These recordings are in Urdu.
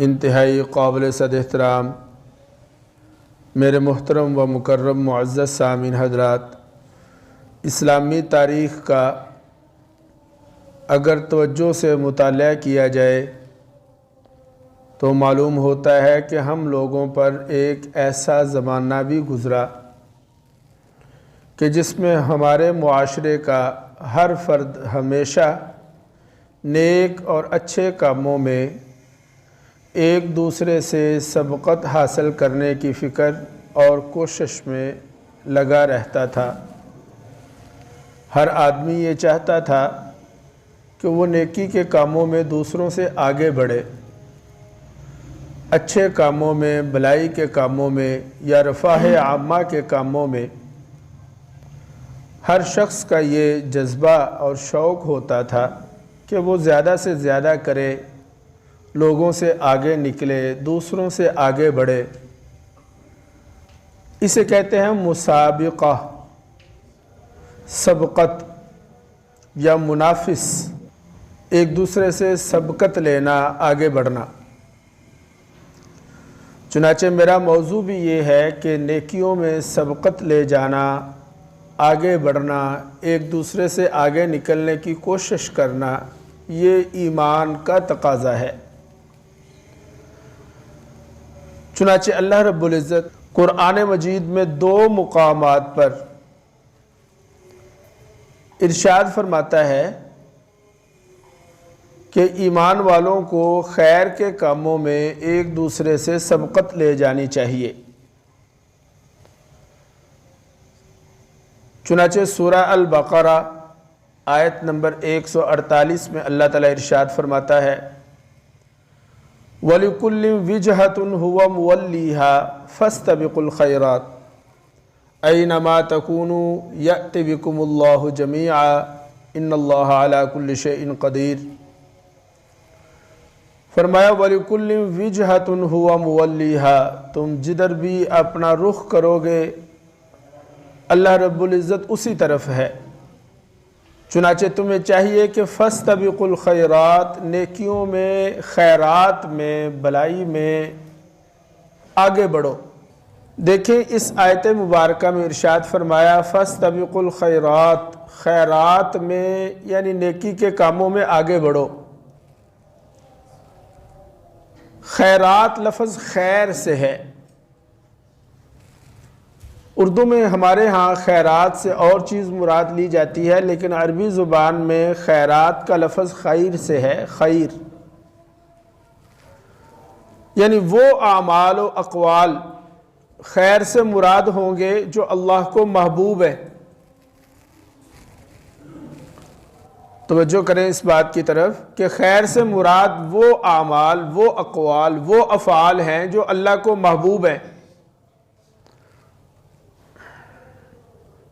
انتہائی قابل صد احترام میرے محترم و مکرم معزز سامعین حضرات، اسلامی تاریخ کا اگر توجہ سے مطالعہ کیا جائے تو معلوم ہوتا ہے کہ ہم لوگوں پر ایک ایسا زمانہ بھی گزرا کہ جس میں ہمارے معاشرے کا ہر فرد ہمیشہ نیک اور اچھے کاموں میں ایک دوسرے سے سبقت حاصل کرنے کی فکر اور کوشش میں لگا رہتا تھا۔ ہر آدمی یہ چاہتا تھا کہ وہ نیکی کے کاموں میں دوسروں سے آگے بڑھے، اچھے کاموں میں، بھلائی کے کاموں میں یا رفاہ عامہ کے کاموں میں۔ ہر شخص کا یہ جذبہ اور شوق ہوتا تھا کہ وہ زیادہ سے زیادہ کرے، لوگوں سے آگے نکلے، دوسروں سے آگے بڑھے۔ اسے کہتے ہیں مسابقہ، سبقت یا منافس، ایک دوسرے سے سبقت لینا، آگے بڑھنا۔ چنانچہ میرا موضوع بھی یہ ہے کہ نیکیوں میں سبقت لے جانا، آگے بڑھنا، ایک دوسرے سے آگے نکلنے کی کوشش کرنا، یہ ایمان کا تقاضا ہے۔ چنانچہ اللہ رب العزت قرآن مجید میں 2 مقامات پر ارشاد فرماتا ہے کہ ایمان والوں کو خیر کے کاموں میں ایک دوسرے سے سبقت لے جانی چاہیے۔ چنانچہ سورہ البقرہ آیت نمبر 148 میں اللہ تعالیٰ ارشاد فرماتا ہے وَلِكُلٍّ وِجْهَةٌ هُوَ مُوَلِّيهَا فَاسْتَبِقُوا الْخَيْرَاتِ أَيْنَمَا تَكُونُوا يَأْتِ بِكُمُ اللَّهُ جَمِيعًا إِنَّ اللَّهَ عَلَى كُلِّ شَيْءٍ قَدِيرٌ۔ فرمایا وَلِكُلٍّ وِجْهَةٌ هُوَ مُوَلِّيهَا، تم جدھر بھی اپنا رخ کرو گے اللہ رب العزت اسی طرف ہے۔ چنانچہ تمہیں چاہیے کہ فَاسْتَبِقُوا الْخَيْرَاتِ، نیکیوں میں، خیرات میں، بھلائی میں آگے بڑھو۔ دیکھیں اس آیت مبارکہ میں ارشاد فرمایا فَاسْتَبِقُوا الْخَيْرَاتِ، خیرات میں یعنی نیکی کے کاموں میں آگے بڑھو۔ خیرات لفظ خیر سے ہے۔ اردو میں ہمارے ہاں خیرات سے اور چیز مراد لی جاتی ہے، لیکن عربی زبان میں خیرات کا لفظ خیر سے ہے، خیر یعنی وہ اعمال و اقوال خیر سے مراد ہوں گے جو اللہ کو محبوب ہے۔ توجہ کریں اس بات کی طرف کہ خیر سے مراد وہ اعمال، وہ اقوال، وہ افعال ہیں جو اللہ کو محبوب ہیں۔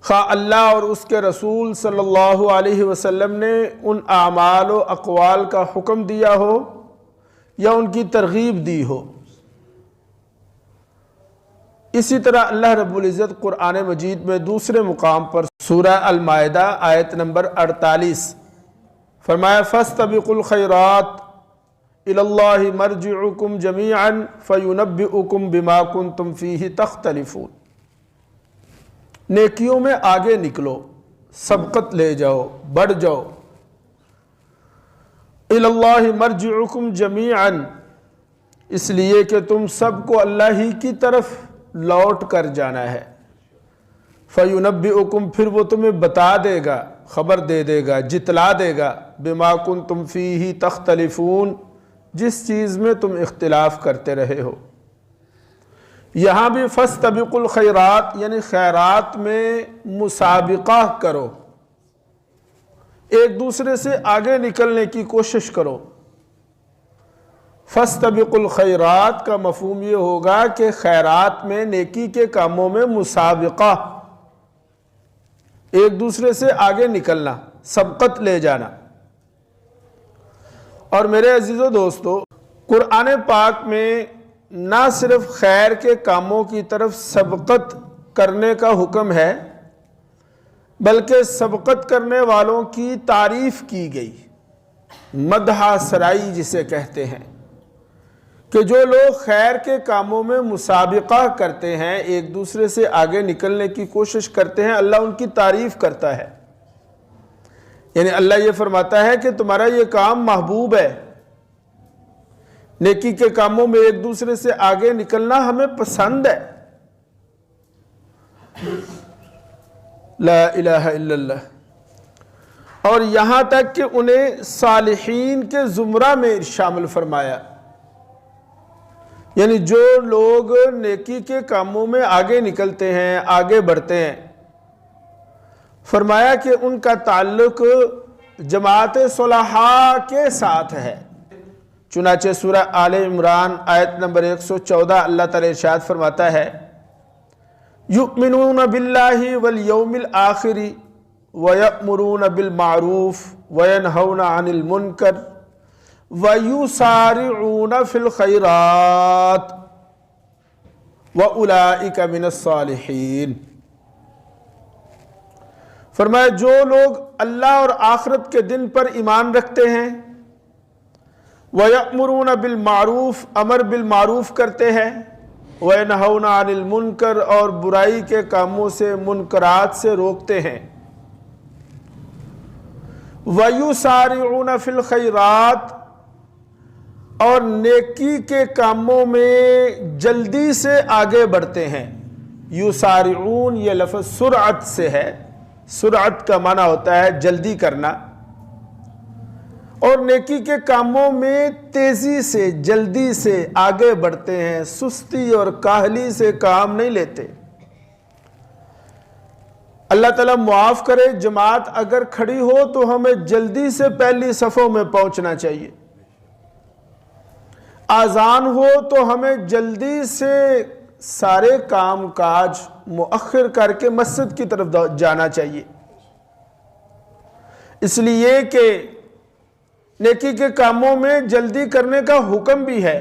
خواہ اللہ اور اس کے رسول صلی اللہ علیہ وسلم نے ان اعمال و اقوال کا حکم دیا ہو یا ان کی ترغیب دی ہو۔ اسی طرح اللہ رب العزت قرآن مجید میں دوسرے مقام پر سورہ المائدہ آیت نمبر 48 فرمایا فَاسْتَبِقُوا الْخَيْرَاتِ إِلَى اللَّهِ مَرْجِعُكُمْ جَمِيعًا فَيُنَبِّئُكُمْ بِمَا كُنْتُمْ فِيهِ تَخْتَلِفُونَ۔ نیکیوں میں آگے نکلو، سبقت لے جاؤ، بڑھ جاؤ۔ إِلَى اللَّهِ مَرْجِعُكُمْ جَمِيعًا، اس لیے کہ تم سب کو اللہ ہی کی طرف لوٹ کر جانا ہے۔ فَيُنَبِّئُكُمْ، پھر وہ تمہیں بتا دے گا، خبر دے دے گا، جتلا دے گا، بِمَا كُنْتُمْ فِيهِ تَخْتَلِفُونَ، جس چیز میں تم اختلاف کرتے رہے ہو۔ یہاں بھی فَاسْتَبِقُوا الْخَيْرَاتِ یعنی خیرات میں مسابقہ کرو، ایک دوسرے سے آگے نکلنے کی کوشش کرو۔ فَاسْتَبِقُوا الْخَيْرَاتِ کا مفہوم یہ ہوگا کہ خیرات میں، نیکی کے کاموں میں مسابقہ، ایک دوسرے سے آگے نکلنا، سبقت لے جانا۔ اور میرے عزیزو دوستو، قرآن پاک میں نہ صرف خیر کے کاموں کی طرف سبقت کرنے کا حکم ہے، بلکہ سبقت کرنے والوں کی تعریف کی گئی، مدح سرائی جسے کہتے ہیں، کہ کہ جو لوگ خیر کے کاموں میں مسابقہ کرتے ہیں، ایک دوسرے سے آگے نکلنے کی کوشش کرتے ہیں، اللہ ان کی تعریف کرتا ہے۔ یعنی اللہ یہ فرماتا ہے کہ تمہارا یہ کام محبوب ہے، نیکی کے کاموں میں ایک دوسرے سے آگے نکلنا ہمیں پسند ہے۔ لا الہ الا اللہ۔ اور یہاں تک کہ انہیں صالحین کے زمرہ میں شامل فرمایا، یعنی جو لوگ نیکی کے کاموں میں آگے نکلتے ہیں، آگے بڑھتے ہیں، فرمایا کہ ان کا تعلق جماعت صلحاء کے ساتھ ہے۔ چنانچہ سورہ آل عمران آیت نمبر 114 اللہ تعالی ارشاد فرماتا ہے، یؤمنون باللہ والیوم الآخر ویأمرون بالمعروف وینہون عن المنکر وَيُسَارِعُونَ فِي الْخَيْرَاتِ وَأُولَئِكَ مِنَ الصَّالِحِينَ۔ فرمایا جو لوگ اللہ اور آخرت کے دن پر ایمان رکھتے ہیں، وَيَأْمُرُونَ بِالْمَعْرُوف، امر بالمعروف کرتے ہیں، وَيَنْهَوْنَ عَنِ الْمُنْكَرِ، اور برائی کے کاموں سے، منکرات سے روکتے ہیں، وَيُسَارِعُونَ فِي الْخَيْرَاتِ، اور نیکی کے کاموں میں جلدی سے آگے بڑھتے ہیں۔ یسارعون یہ لفظ سرعت سے ہے، سرعت کا معنی ہوتا ہے جلدی کرنا، اور نیکی کے کاموں میں تیزی سے، جلدی سے آگے بڑھتے ہیں، سستی اور کاہلی سے کام نہیں لیتے۔ اللہ تعالیٰ معاف کرے، جماعت اگر کھڑی ہو تو ہمیں جلدی سے پہلی صفوں میں پہنچنا چاہیے، آذان ہو تو ہمیں جلدی سے سارے کام کاج مؤخر کر کے مسجد کی طرف جانا چاہیے، اس لیے کہ نیکی کے کاموں میں جلدی کرنے کا حکم بھی ہے۔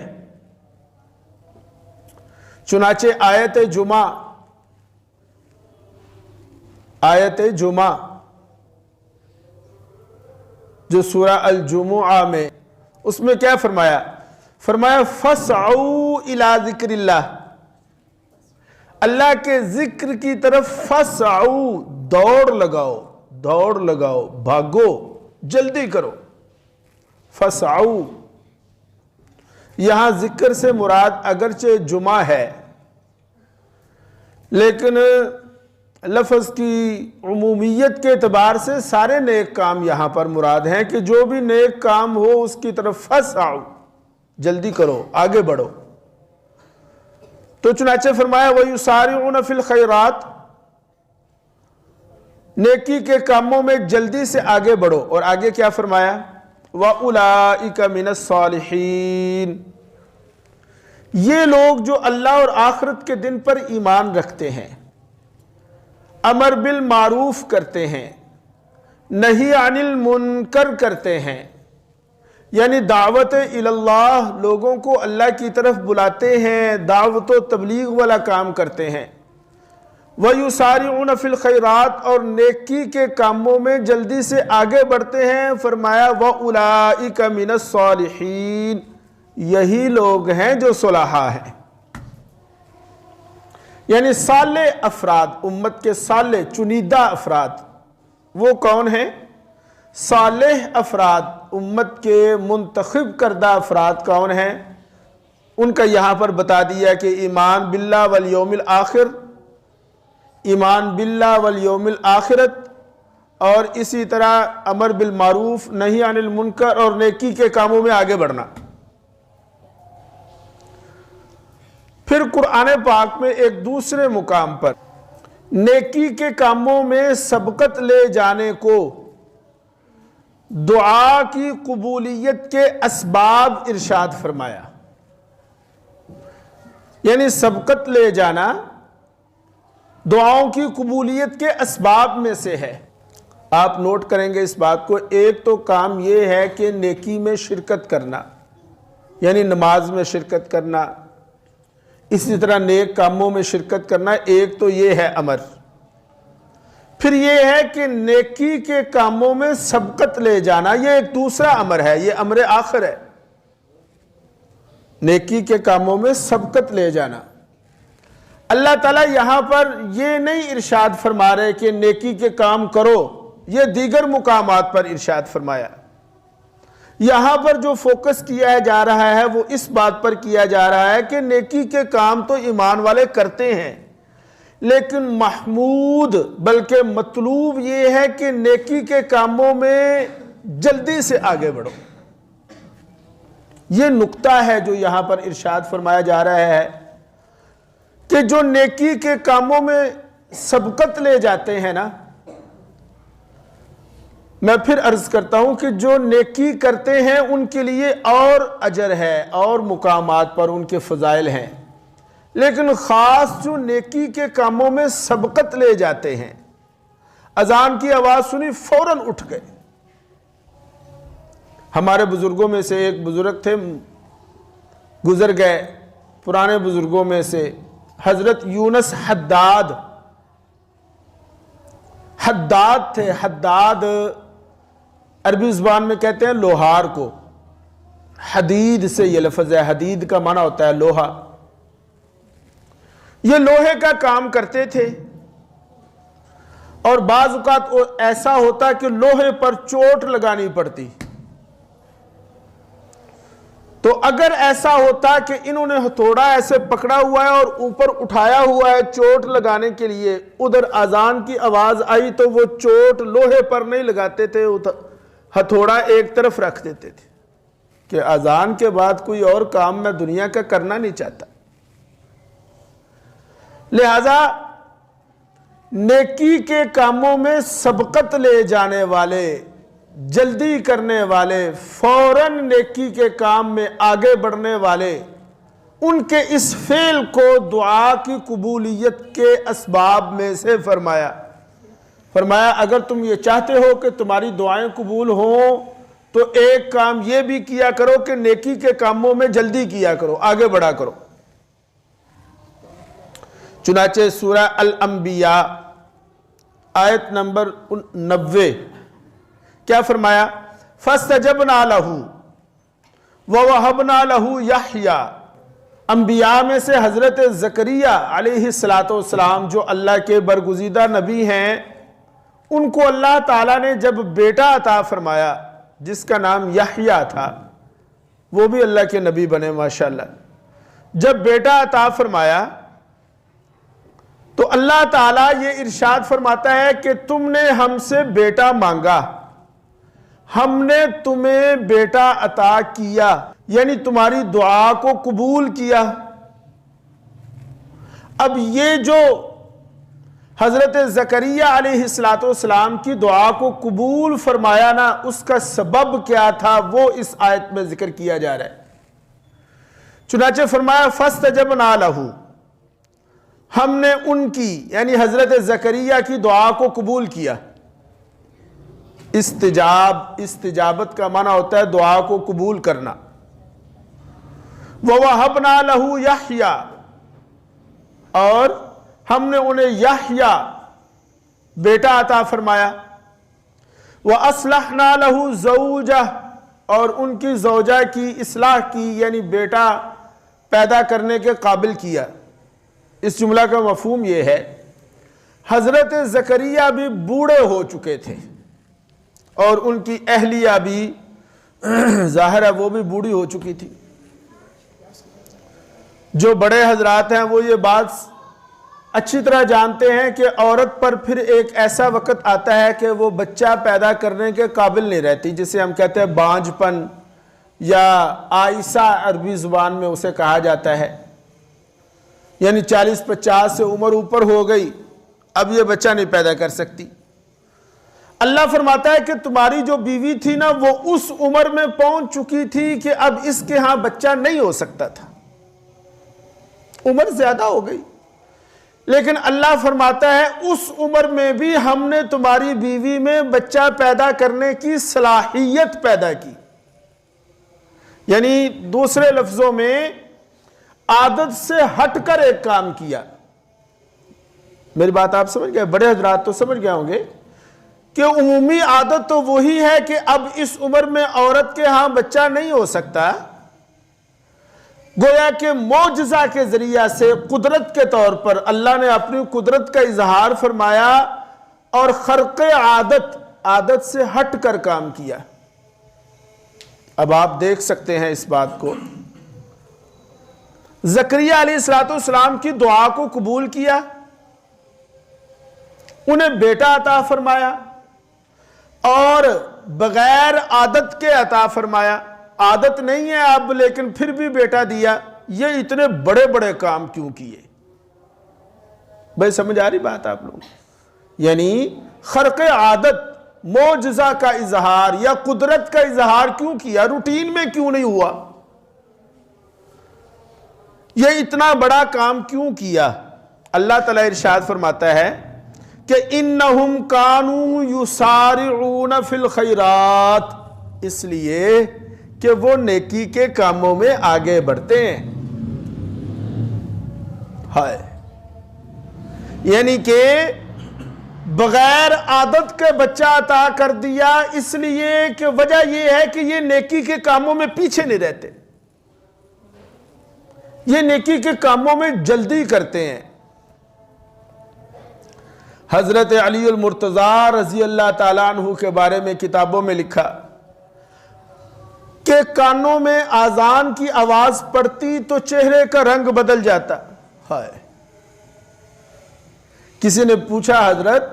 چنانچہ آیت جمعہ جو سورہ الجمعہ میں، اس میں کیا فرمایا؟ فرمایا فَاسْعَوْا إِلَىٰ ذِكْرِ اللَّهِ، اللہ کے ذکر کی طرف فَاسْعَوْا، دوڑ لگاؤ، بھاگو، جلدی کرو۔ فَاسْعَوْا، یہاں ذکر سے مراد اگرچہ جمعہ ہے، لیکن لفظ کی عمومیت کے اعتبار سے سارے نیک کام یہاں پر مراد ہیں کہ جو بھی نیک کام ہو اس کی طرف فَاسْعَوْا، جلدی کرو، آگے بڑھو۔ تو چنانچہ فرمایا وَيُسَارِعُونَ فِي الْخَيْرَاتِ، نیکی کے کاموں میں جلدی سے آگے بڑھو، اور آگے کیا فرمایا؟ وَأُولَئِكَ مِنَ الصَّالِحِينَ، یہ لوگ جو اللہ اور آخرت کے دن پر ایمان رکھتے ہیں، امر بالمعروف کرتے ہیں، نہی عن المنکر کرتے ہیں، یعنی دعوت اللہ، لوگوں کو اللہ کی طرف بلاتے ہیں، دعوت و تبلیغ والا کام کرتے ہیں، وَيُسَارِعُونَ فِي الْخَيْرَاتِ، اور نیکی کے کاموں میں جلدی سے آگے بڑھتے ہیں، فرمایا وَأُولَئِكَ مِنَ الصَّالِحِينَ، یہی لوگ ہیں جو صلحاء ہیں۔ یعنی صالح افراد، امت کے صالح چنیدہ افراد، وہ کون ہیں؟ صالح افراد، امت کے منتخب کردہ افراد کون ہیں؟ ان کا یہاں پر بتا دیا کہ ایمان باللہ والیوم الآخر، ایمان باللہ والیوم الآخرت، اور اسی طرح امر بالمعروف، نہی عن المنکر، اور نیکی کے کاموں میں آگے بڑھنا۔ پھر قرآن پاک میں ایک دوسرے مقام پر نیکی کے کاموں میں سبقت لے جانے کو دعا کی قبولیت کے اسباب ارشاد فرمایا۔ یعنی سبقت لے جانا دعاؤں کی قبولیت کے اسباب میں سے ہے۔ آپ نوٹ کریں گے اس بات کو، ایک تو کام یہ ہے کہ نیکی میں شرکت کرنا، یعنی نماز میں شرکت کرنا، اسی طرح نیک کاموں میں شرکت کرنا، ایک تو یہ ہے امر۔ پھر یہ ہے کہ نیکی کے کاموں میں سبقت لے جانا، یہ ایک دوسرا امر ہے، یہ امر آخر ہے۔ نیکی کے کاموں میں سبقت لے جانا۔ اللہ تعالیٰ یہاں پر یہ نہیں ارشاد فرما رہے کہ نیکی کے کام کرو، یہ دیگر مقامات پر ارشاد فرمایا۔ یہاں پر جو فوکس کیا جا رہا ہے وہ اس بات پر کیا جا رہا ہے کہ نیکی کے کام تو ایمان والے کرتے ہیں، لیکن محمود بلکہ مطلوب یہ ہے کہ نیکی کے کاموں میں جلدی سے آگے بڑھو۔ یہ نقطہ ہے جو یہاں پر ارشاد فرمایا جا رہا ہے کہ جو نیکی کے کاموں میں سبقت لے جاتے ہیں نا، میں پھر عرض کرتا ہوں کہ جو نیکی کرتے ہیں ان کے لیے اور اجر ہے اور مقامات پر ان کے فضائل ہیں، لیکن خاص جو نیکی کے کاموں میں سبقت لے جاتے ہیں، اذان کی آواز سنی فوراً اٹھ گئے۔ ہمارے بزرگوں میں سے ایک بزرگ تھے، گزر گئے، پرانے بزرگوں میں سے حضرت یونس حداد تھے۔ حداد عربی زبان میں کہتے ہیں لوہار کو، حدید سے یہ لفظ ہے، حدید کا معنی ہوتا ہے لوہا۔ یہ لوہے کا کام کرتے تھے، اور بعض اوقات ایسا ہوتا کہ لوہے پر چوٹ لگانی پڑتی، تو اگر ایسا ہوتا کہ انہوں نے ہتھوڑا ایسے پکڑا ہوا ہے اور اوپر اٹھایا ہوا ہے چوٹ لگانے کے لیے، ادھر اذان کی آواز آئی تو وہ چوٹ لوہے پر نہیں لگاتے تھے، ہتھوڑا ایک طرف رکھ دیتے تھے کہ اذان کے بعد کوئی اور کام میں دنیا کا کرنا نہیں چاہتا۔ لہذا نیکی کے کاموں میں سبقت لے جانے والے، جلدی کرنے والے، فوراً نیکی کے کام میں آگے بڑھنے والے، ان کے اس فعل کو دعا کی قبولیت کے اسباب میں سے فرمایا اگر تم یہ چاہتے ہو کہ تمہاری دعائیں قبول ہوں تو ایک کام یہ بھی کیا کرو کہ نیکی کے کاموں میں جلدی کیا کرو، آگے بڑھا کرو۔ چنانچہ سورہ الانبیاء آیت نمبر 90 کیا فرمایا؟ فَاسْتَجَبْنَا لَهُ وَوَهَبْنَا لَهُ يَحْيَا۔ انبیاء میں سے حضرت زکریا علیہ السلام جو اللہ کے برگزیدہ نبی ہیں، ان کو اللہ تعالیٰ نے جب بیٹا عطا فرمایا جس کا نام یحییٰ تھا، وہ بھی اللہ کے نبی بنے ماشاءاللہ، جب بیٹا عطا فرمایا تو اللہ تعالیٰ یہ ارشاد فرماتا ہے کہ تم نے ہم سے بیٹا مانگا، ہم نے تمہیں بیٹا عطا کیا، یعنی تمہاری دعا کو قبول کیا۔ اب یہ جو حضرت زکریا علیہ السلام کی دعا کو قبول فرمایا نا، اس کا سبب کیا تھا وہ اس آیت میں ذکر کیا جا رہا ہے۔ چنانچہ فرمایا فَاسْتَجَبْنَا لَهُ، ہم نے ان کی یعنی حضرت زکریا کی دعا کو قبول کیا۔ استجابت کا معنی ہوتا ہے دعا کو قبول کرنا۔ وَوَهَبْنَا لَهُ يَحْيَا، اور ہم نے انہیں یحییٰ بیٹا عطا فرمایا۔ وَأَصْلَحْنَا لَهُ زَوْجَهُ، اور ان کی زوجہ کی اصلاح کی، یعنی بیٹا پیدا کرنے کے قابل کیا۔ اس جملہ کا مفہوم یہ ہے حضرت زکریا بھی بوڑھے ہو چکے تھے اور ان کی اہلیہ بھی ظاہر ہے وہ بھی بوڑھی ہو چکی تھی۔ جو بڑے حضرات ہیں وہ یہ بات اچھی طرح جانتے ہیں کہ عورت پر پھر ایک ایسا وقت آتا ہے کہ وہ بچہ پیدا کرنے کے قابل نہیں رہتی، جسے ہم کہتے ہیں بانجھ پن یا آئسہ عربی زبان میں اسے کہا جاتا ہے، یعنی 40-50 سے عمر اوپر ہو گئی، اب یہ بچہ نہیں پیدا کر سکتی۔ اللہ فرماتا ہے کہ تمہاری جو بیوی تھی نا وہ اس عمر میں پہنچ چکی تھی کہ اب اس کے ہاں بچہ نہیں ہو سکتا تھا، عمر زیادہ ہو گئی، لیکن اللہ فرماتا ہے اس عمر میں بھی ہم نے تمہاری بیوی میں بچہ پیدا کرنے کی صلاحیت پیدا کی، یعنی دوسرے لفظوں میں عادت سے ہٹ کر ایک کام کیا۔ میری بات آپ سمجھ گئے؟ بڑے حضرات تو سمجھ گئے ہوں گے کہ عمومی عادت تو وہی ہے کہ اب اس عمر میں عورت کے ہاں بچہ نہیں ہو سکتا، گویا کہ معجزہ کے ذریعہ سے قدرت کے طور پر اللہ نے اپنی قدرت کا اظہار فرمایا اور خرق عادت سے ہٹ کر کام کیا۔ اب آپ دیکھ سکتے ہیں اس بات کو، زکریا علیہ السلام کی دعا کو قبول کیا، انہیں بیٹا عطا فرمایا اور بغیر عادت کے عطا فرمایا۔ عادت نہیں ہے اب لیکن پھر بھی بیٹا دیا، یہ اتنے بڑے بڑے کام کیوں کیے؟ بھائی سمجھ آ رہی بات آپ لوگ؟ یعنی خرق عادت، معجزہ کا اظہار یا قدرت کا اظہار کیوں کیا؟ روٹین میں کیوں نہیں ہوا؟ یہ اتنا بڑا کام کیوں کیا؟ اللہ تعالیٰ ارشاد فرماتا ہے کہ انہم کانوا یسارعون فی الخیرات، اس لیے کہ وہ نیکی کے کاموں میں آگے بڑھتے ہیں۔ ہائے، یعنی کہ بغیر عادت کے بچہ عطا کر دیا، اس لیے کہ وجہ یہ ہے کہ یہ نیکی کے کاموں میں پیچھے نہیں رہتے، یہ نیکی کے کاموں میں جلدی کرتے ہیں۔ حضرت علی المرتضیٰ رضی اللہ تعالیٰ عنہ کے بارے میں کتابوں میں لکھا کہ کانوں میں اذان کی آواز پڑتی تو چہرے کا رنگ بدل جاتا۔ ہائے، کسی نے پوچھا حضرت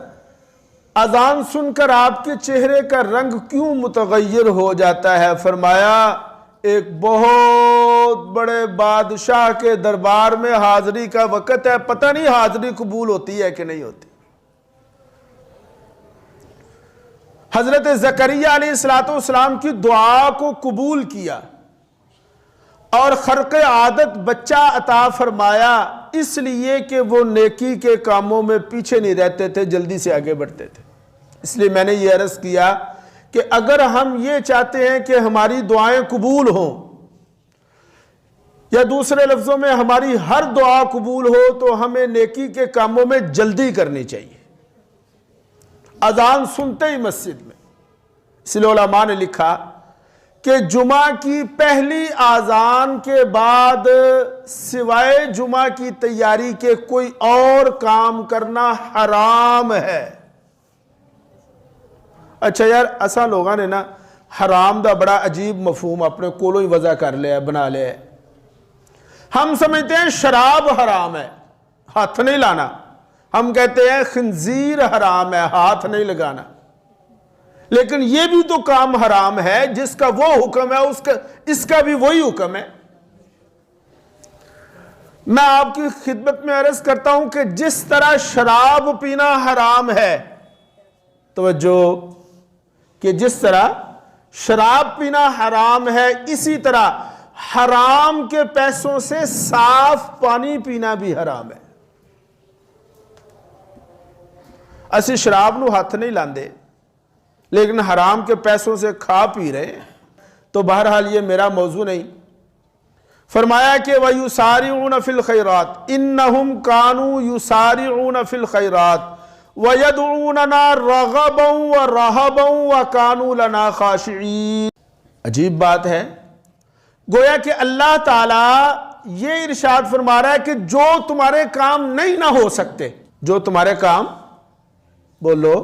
اذان سن کر آپ کے چہرے کا رنگ کیوں متغیر ہو جاتا ہے؟ فرمایا ایک بہت بڑے بادشاہ کے دربار میں حاضری کا وقت ہے، پتہ نہیں حاضری قبول ہوتی ہے کہ نہیں ہوتی۔ حضرت زکریا علیہ السلام کی دعا کو قبول کیا اور خرق عادت بچہ عطا فرمایا، اس لیے کہ وہ نیکی کے کاموں میں پیچھے نہیں رہتے تھے، جلدی سے آگے بڑھتے تھے۔ اس لیے میں نے یہ عرض کیا کہ اگر ہم یہ چاہتے ہیں کہ ہماری دعائیں قبول ہوں، یا دوسرے لفظوں میں ہماری ہر دعا قبول ہو، تو ہمیں نیکی کے کاموں میں جلدی کرنی چاہیے۔ اذان سنتے ہی مسجد میں، اس لیے علماء نے لکھا کہ جمعہ کی پہلی اذان کے بعد سوائے جمعہ کی تیاری کے کوئی اور کام کرنا حرام ہے۔ اچھا یار، اساں لوگاں نے نا حرام دا بڑا عجیب مفہوم اپنے کولوں ہی وضع کر لیا، بنا لیا ہے۔ ہم سمجھتے ہیں شراب حرام ہے، ہاتھ نہیں لانا۔ ہم کہتے ہیں خنزیر حرام ہے، ہاتھ نہیں لگانا۔ لیکن یہ بھی تو کام حرام ہے جس کا وہ حکم ہے، اس کا بھی وہی حکم ہے۔ میں آپ کی خدمت میں عرض کرتا ہوں کہ جس طرح شراب پینا حرام ہے، توجہ، کہ جس طرح شراب پینا حرام ہے، اسی طرح حرام کے پیسوں سے صاف پانی پینا بھی حرام ہے۔ اسی شراب نو ہاتھ نہیں لاندے لیکن حرام کے پیسوں سے کھا پی رہے ہیں۔ تو بہرحال یہ میرا موضوع نہیں۔ فرمایا کہ وَيُسَارِعُونَ فِي الْخَيْرَاتِ إِنَّهُمْ كَانُوا يُسَارِعُونَ فِي الْخَيْرَاتِ وَيَدْعُونَنَا رَغَبًا وَرَهَبًا وَكَانُوا لَنَا خَاشِعِينَ۔ عجیب بات ہے، گویا کہ اللہ تعالیٰ یہ ارشاد فرما رہا ہے کہ جو تمہارے کام نہیں نہ ہو سکتے، جو تمہارے کام بولو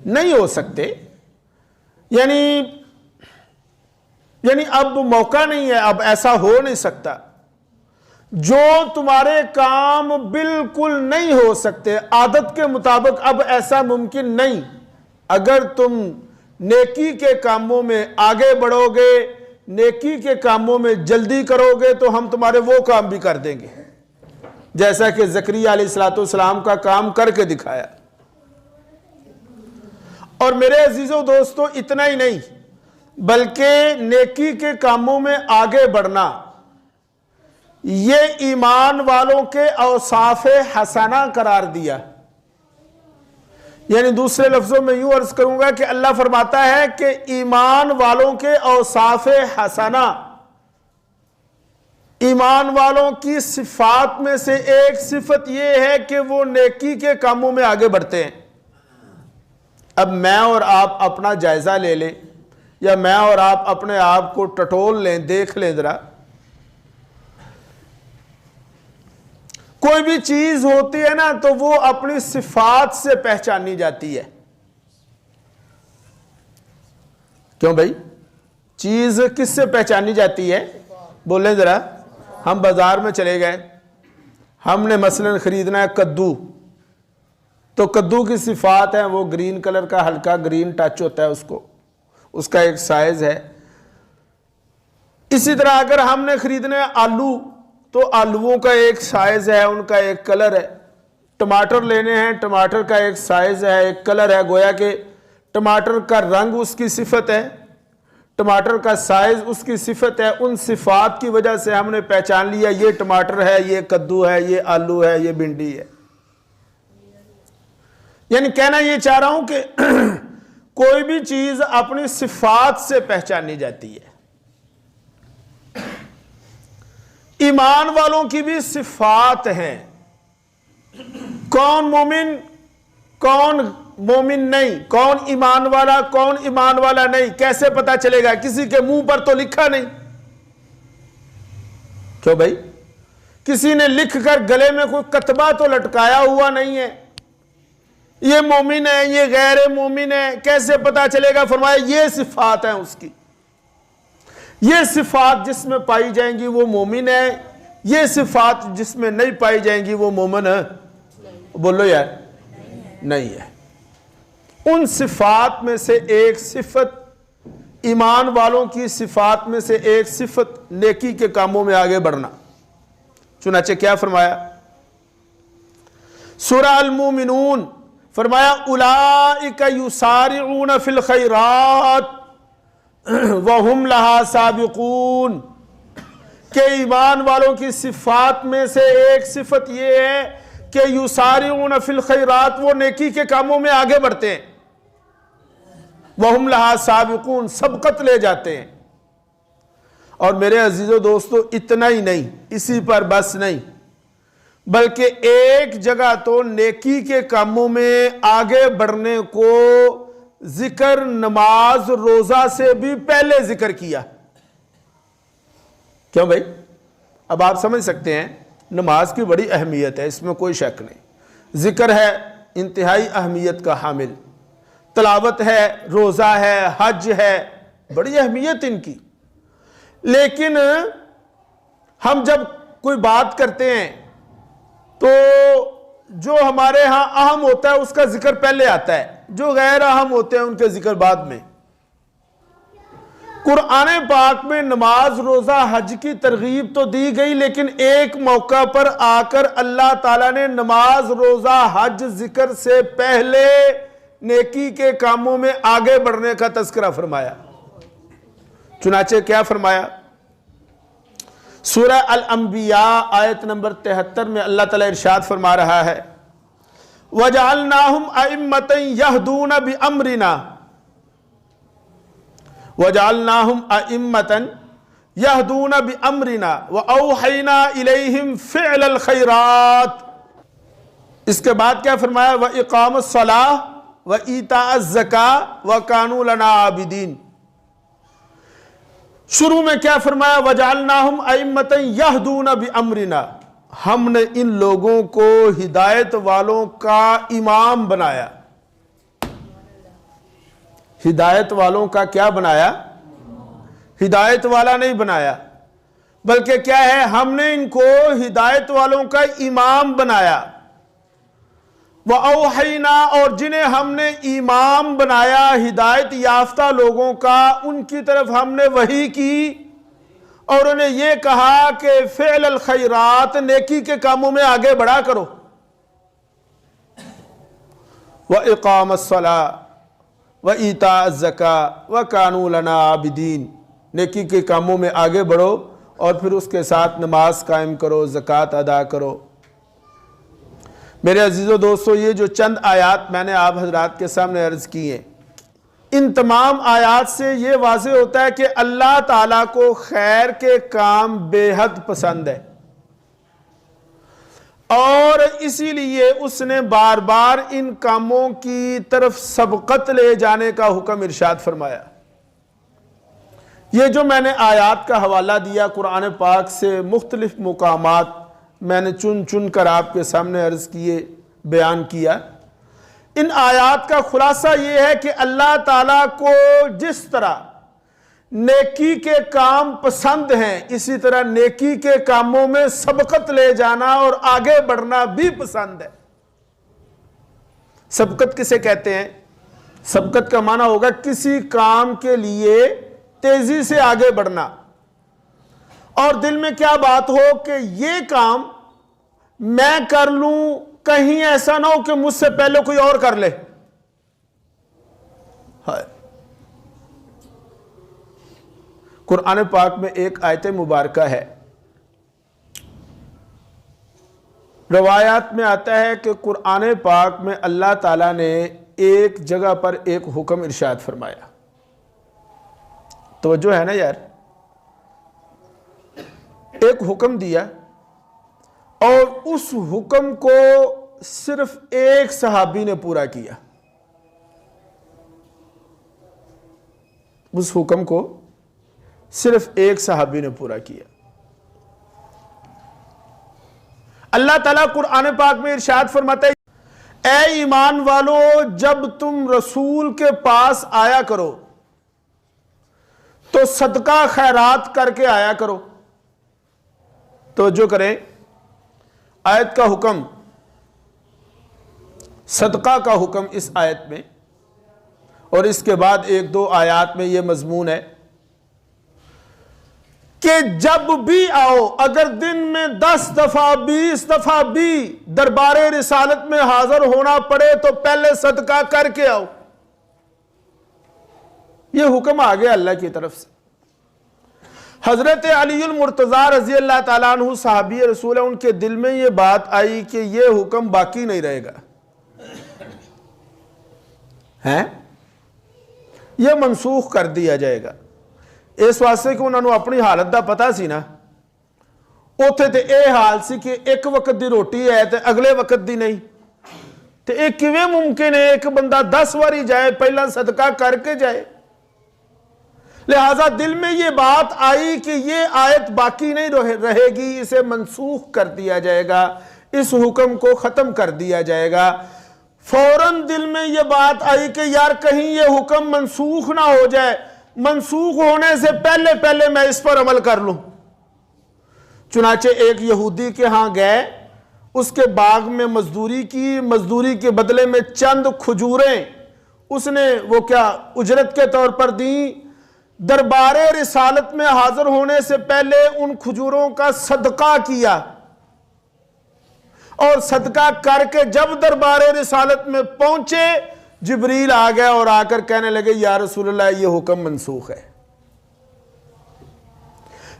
نہیں ہو سکتے، یعنی اب موقع نہیں ہے، اب ایسا ہو نہیں سکتا۔ جو تمہارے کام بالکل نہیں ہو سکتے، عادت کے مطابق اب ایسا ممکن نہیں، اگر تم نیکی کے کاموں میں آگے بڑھو گے، نیکی کے کاموں میں جلدی کرو گے، تو ہم تمہارے وہ کام بھی کر دیں گے جیسا کہ زکریا علیہ السلام کا کام کر کے دکھایا۔ اور میرے عزیزو دوستو، اتنا ہی نہیں بلکہ نیکی کے کاموں میں آگے بڑھنا یہ ایمان والوں کے اوصاف حسنہ قرار دیا۔ یعنی دوسرے لفظوں میں یوں عرض کروں گا کہ اللہ فرماتا ہے کہ ایمان والوں کے اوصاف حسنہ، ایمان والوں کی صفات میں سے ایک صفت یہ ہے کہ وہ نیکی کے کاموں میں آگے بڑھتے ہیں۔ اب میں اور آپ اپنا جائزہ لے لیں، یا میں اور آپ اپنے آپ کو ٹٹول لیں، دیکھ لیں ذرا، کوئی بھی چیز ہوتی ہے نا تو وہ اپنی صفات سے پہچانی جاتی ہے. کیوں بھائی؟ چیز کس سے پہچانی جاتی ہے؟ بولیں ذرا. ہم بازار میں چلے گئے, ہم نے مثلا خریدنا ہے کدو, تو کدو کی صفات ہیں, وہ گرین کلر کا ہلکا گرین ٹچ ہوتا ہے, اس کا ایک سائز ہے. اسی طرح اگر ہم نے خریدنے آلو تو آلووں کا ایک سائز ہے, ان کا ایک کلر ہے. ٹماٹر لینے ہیں, ٹماٹر کا ایک سائز ہے, ایک کلر ہے. گویا کہ ٹماٹر کا رنگ اس کی صفت ہے, ٹماٹر کا سائز اس کی صفت ہے. ان صفات کی وجہ سے ہم نے پہچان لیا یہ ٹماٹر ہے, یہ کدو ہے, یہ آلو ہے, یہ بھنڈی ہے. یعنی کہنا یہ چاہ رہا ہوں کہ کوئی بھی چیز اپنی صفات سے پہچانی جاتی ہے. ایمان والوں کی بھی صفات ہیں. کون مومن, کون مومن نہیں, کون ایمان والا, کون ایمان والا نہیں, کیسے پتا چلے گا؟ کسی کے منہ پر تو لکھا نہیں. کیوں بھائی؟ کسی نے لکھ کر گلے میں کوئی کتبہ تو لٹکایا ہوا نہیں ہے. یہ مومن ہے, یہ غیر مومن ہے, کیسے پتا چلے گا؟ فرمایا یہ صفات ہیں اس کی. یہ صفات جس میں پائی جائیں گی وہ مومن ہے, یہ صفات جس میں نہیں پائی جائیں گی وہ مومن ہے. بولو یار, نہیں ہے. ان صفات میں سے ایک صفت, ایمان والوں کی صفات میں سے ایک صفت نیکی کے کاموں میں آگے بڑھنا. چنانچہ کیا فرمایا سورہ المومنون؟ فرمایا اولئک یسارعون فی الخیرات وہم لہا سابقون. کہ ایمان والوں کی صفات میں سے ایک صفت یہ ہے کہ یسارعون فی الخیرات, وہ نیکی کے کاموں میں آگے بڑھتے ہیں. وہم لہا سابقون, سبقت لے جاتے ہیں. اور میرے عزیزو دوستو, اتنا ہی نہیں, اسی پر بس نہیں, بلکہ ایک جگہ تو نیکی کے کاموں میں آگے بڑھنے کو ذکر نماز روزہ سے بھی پہلے ذکر کیا. کیوں بھائی؟ اب آپ سمجھ سکتے ہیں نماز کی بڑی اہمیت ہے, اس میں کوئی شک نہیں. ذکر ہے انتہائی اہمیت کا حامل, تلاوت ہے, روزہ ہے, حج ہے, بڑی اہمیت ان کی. لیکن ہم جب کوئی بات کرتے ہیں تو جو ہمارے ہاں اہم ہوتا ہے اس کا ذکر پہلے آتا ہے, جو غیر اہم ہوتے ہیں ان کے ذکر بعد میں. قرآن پاک میں نماز روزہ حج کی ترغیب تو دی گئی, لیکن ایک موقع پر آ کر اللہ تعالیٰ نے نماز روزہ حج ذکر سے پہلے نیکی کے کاموں میں آگے بڑھنے کا تذکرہ فرمایا. چنانچہ کیا فرمایا؟ سورہ الانبیاء آیت نمبر 73 میں اللہ تعالیٰ ارشاد فرما رہا ہے وَجَعَلْنَاهُمْ أَئِمَّةً يَهْدُونَ بِأَمْرِنَا وَجَعَلْنَاهُمْ أَئِمَّةً يَهْدُونَ بِأَمْرِنَا وَأَوْحَيْنَا إِلَيْهِمْ فِعْلَ الْخَيْرَاتِ. اس کے بعد کیا فرمایا؟ وَإِقَامَ الصَّلَاةِ وَإِيتَاءَ الزَّكَاةِ وَكَانُوا لَنَا عَابِدِينَ. شروع میں کیا فرمایا؟ وَجَعَلْنَاهُمْ أَئِمَّةً يَهْدُونَ بِأَمْرِنَا, ہم نے ان لوگوں کو ہدایت والوں کا امام بنایا. ہدایت والوں کا کیا بنایا؟ ہدایت والا نہیں بنایا, بلکہ کیا ہے, ہم نے ان کو ہدایت والوں کا امام بنایا. وَأَوْحَيْنَا, اور جنہیں ہم نے امام بنایا ہدایت یافتہ لوگوں کا, ان کی طرف ہم نے وحی کی اور انہیں یہ کہا کہ فعل الخیرات, نیکی کے کاموں میں آگے بڑھا کرو. وَإِقَامَ الصَّلَاةِ وَإِيتَاءَ الزَّكَاةِ وَكَانُوا لَنَا عَابِدِينَ, نیکی کے کاموں میں آگے بڑھو اور پھر اس کے ساتھ نماز قائم کرو, زکوٰۃ ادا کرو. میرے عزیزو دوستو, یہ جو چند آیات میں نے آپ حضرات کے سامنے عرض کی ہیں, ان تمام آیات سے یہ واضح ہوتا ہے کہ اللہ تعالیٰ کو خیر کے کام بے حد پسند ہے, اور اسی لیے اس نے بار بار ان کاموں کی طرف سبقت لے جانے کا حکم ارشاد فرمایا. یہ جو میں نے آیات کا حوالہ دیا قرآن پاک سے مختلف مقامات میں نے چن چن کر آپ کے سامنے عرض کیے، بیان کیا۔ ان آیات کا خلاصہ یہ ہے کہ اللہ تعالیٰ کو جس طرح نیکی کے کام پسند ہیں، اسی طرح نیکی کے کاموں میں سبقت لے جانا اور آگے بڑھنا بھی پسند ہے۔ سبقت کسے کہتے ہیں؟ سبقت کا معنی ہوگا کسی کام کے لیے تیزی سے آگے بڑھنا، اور دل میں کیا بات ہو کہ یہ کام میں کر لوں، کہیں ایسا نہ ہو کہ مجھ سے پہلے کوئی اور کر لے۔ قرآن پاک میں ایک آیت مبارکہ ہے، روایات میں آتا ہے کہ قرآن پاک میں اللہ تعالیٰ نے ایک جگہ پر ایک حکم ارشاد فرمایا۔ توجہ ہے نا یار؟ ایک حکم دیا اور اس حکم کو صرف ایک صحابی نے پورا کیا۔ اس حکم کو صرف ایک صحابی نے پورا کیا۔ اللہ تعالیٰ قرآن پاک میں ارشاد فرماتا ہے، اے ایمان والو، جب تم رسول کے پاس آیا کرو تو صدقہ خیرات کر کے آیا کرو۔ توجہ کریں، آیت کا حکم، صدقہ کا حکم اس آیت میں، اور اس کے بعد ایک دو آیات میں یہ مضمون ہے کہ جب بھی آؤ، اگر دن میں 10 دفعہ 20 دفعہ بھی دربار رسالت میں حاضر ہونا پڑے تو پہلے صدقہ کر کے آؤ۔ یہ حکم آ گیا اللہ کی طرف سے۔ حضرت علی المرتضیٰ رضی اللہ تعالیٰ عنہ صحابی رسول ہیں، ان کے دل میں یہ بات آئی کہ یہ حکم باقی نہیں رہے گا، یہ منسوخ کر دیا جائے گا۔ اس واسطے کہ انہوں نے اپنی حالت دا پتا سی نا، اوتھے تے اے حال سی کہ ایک وقت دی روٹی ہے تے اگلے وقت دی نہیں، تے ایک کیویں ممکن ہے ایک بندہ 10 واری جائے پہلا صدقہ کر کے جائے؟ لہٰذا دل میں یہ بات آئی کہ یہ آیت باقی نہیں رہے گی، اسے منسوخ کر دیا جائے گا، اس حکم کو ختم کر دیا جائے گا۔ فوراً دل میں یہ بات آئی کہ یار کہیں یہ حکم منسوخ نہ ہو جائے، منسوخ ہونے سے پہلے پہلے میں اس پر عمل کر لوں۔ چنانچہ ایک یہودی کے ہاں گئے، اس کے باغ میں مزدوری کی، مزدوری کے بدلے میں چند کھجوریں اس نے وہ کیا اجرت کے طور پر دیں۔ دربار رسالت میں حاضر ہونے سے پہلے ان کھجوروں کا صدقہ کیا، اور صدقہ کر کے جب دربار رسالت میں پہنچے جبریل آ گیا اور آ کر کہنے لگے یا رسول اللہ یہ حکم منسوخ ہے۔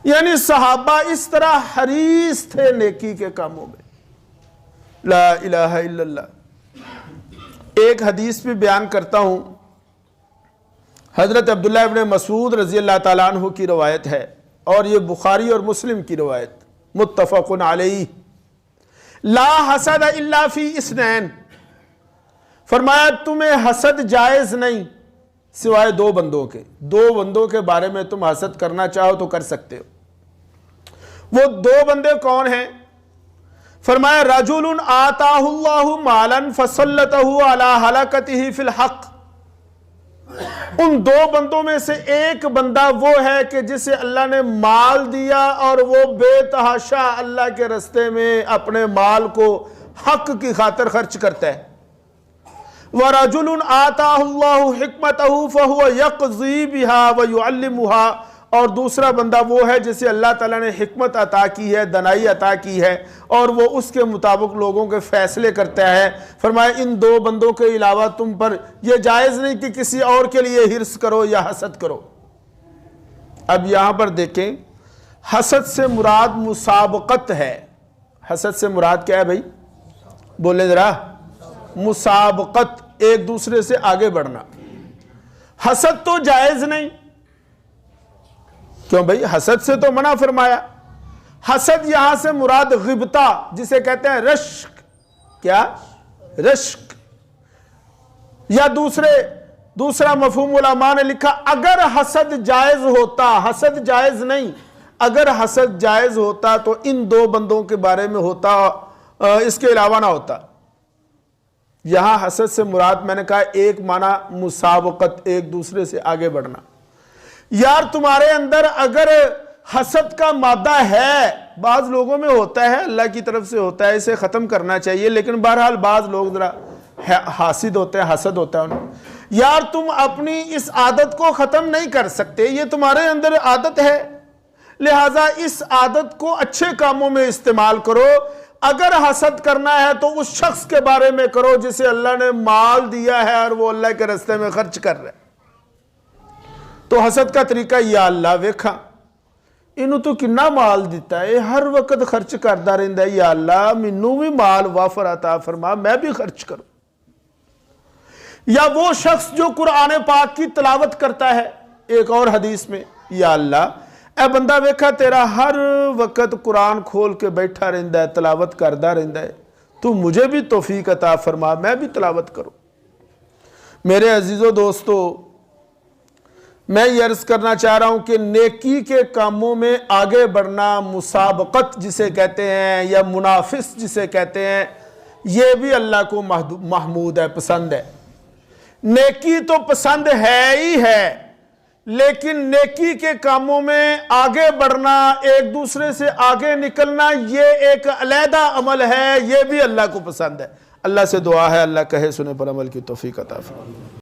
یعنی صحابہ اس طرح حریص تھے نیکی کے کاموں میں۔ لا الہ الا اللہ۔ ایک حدیث بھی بیان کرتا ہوں، حضرت عبداللہ ابن مسعود رضی اللہ تعالیٰ عنہ کی روایت ہے، اور یہ بخاری اور مسلم کی روایت، متفق علیہ۔ لا حسد الا فی اثنین، فرمایا تمہیں حسد جائز نہیں سوائے 2 بندوں کے، 2 بندوں کے بارے میں تم حسد کرنا چاہو تو کر سکتے ہو۔ وہ 2 بندے کون ہیں؟ فرمایا رجل آتاہ اللہ مالا فسلطہ علی ہلاکتہ فی الحق۔ ان 2 بندوں میں سے ایک بندہ وہ ہے کہ جسے اللہ نے مال دیا اور وہ بے تحاشا اللہ کے رستے میں اپنے مال کو حق کی خاطر خرچ کرتا ہے۔ وَرَجُلٌ آتَاهُ اللَّهُ حِكْمَتَهُ فَهُوَ يَقْضِي بِهَا وَيُعَلِّمُهَا، اور دوسرا بندہ وہ ہے جسے اللہ تعالیٰ نے حکمت عطا کی ہے، دانائی عطا کی ہے، اور وہ اس کے مطابق لوگوں کے فیصلے کرتا ہے۔ فرمایا ان 2 بندوں کے علاوہ تم پر یہ جائز نہیں کہ کسی اور کے لیے حرص کرو یا حسد کرو۔ اب یہاں پر دیکھیں، حسد سے مراد مسابقت ہے۔ حسد سے مراد کیا ہے بھائی؟ بولیں ذرا۔ مسابقت، ایک دوسرے سے آگے بڑھنا۔ حسد تو جائز نہیں، کیوں بھائی؟ حسد سے تو منع فرمایا۔ حسد یہاں سے مراد غبطہ، جسے کہتے ہیں رشک۔ کیا؟ رشک۔ یا دوسرا مفہوم علماء نے لکھا اگر حسد جائز ہوتا، حسد جائز نہیں، اگر حسد جائز ہوتا تو ان دو بندوں کے بارے میں ہوتا، اس کے علاوہ نہ ہوتا۔ یہاں حسد سے مراد میں نے کہا ایک معنی مسابقت، ایک دوسرے سے آگے بڑھنا۔ یار تمہارے اندر اگر حسد کا مادہ ہے، بعض لوگوں میں ہوتا ہے، اللہ کی طرف سے ہوتا ہے، اسے ختم کرنا چاہیے، لیکن بہرحال بعض لوگ ذرا حاسد ہوتے ہیں، حسد ہوتا ہے انہیں۔ یار تم اپنی اس عادت کو ختم نہیں کر سکتے، یہ تمہارے اندر عادت ہے، لہٰذا اس عادت کو اچھے کاموں میں استعمال کرو۔ اگر حسد کرنا ہے تو اس شخص کے بارے میں کرو جسے اللہ نے مال دیا ہے اور وہ اللہ کے راستے میں خرچ کر رہا ہے۔ تو حسد کا طریقہ، یا اللہ ویکھا انہوں تو کنا مال دیتا ہے، ہر وقت خرچ کرتا رہتا ہے، یا اللہ مینوں بھی مال وافر عطا فرما، میں بھی خرچ کروں۔ یا وہ شخص جو قرآن پاک کی تلاوت کرتا ہے، ایک اور حدیث میں، یا اللہ اے بندہ ویکھا تیرا ہر وقت قرآن کھول کے بیٹھا رہتا ہے، تلاوت کرتا رہتا ہے، تو مجھے بھی توفیق عطا فرما، میں بھی تلاوت کروں۔ میرے عزیزو دوستو، میں یہ عرض کرنا چاہ رہا ہوں کہ نیکی کے کاموں میں آگے بڑھنا، مسابقت جسے کہتے ہیں یا منافس جسے کہتے ہیں، یہ بھی اللہ کو محمود ہے، پسند ہے۔ نیکی تو پسند ہے ہی ہے، لیکن نیکی کے کاموں میں آگے بڑھنا، ایک دوسرے سے آگے نکلنا، یہ ایک علیحدہ عمل ہے، یہ بھی اللہ کو پسند ہے۔ اللہ سے دعا ہے اللہ کہے سنے پر عمل کی توفیق عطا فرمائے۔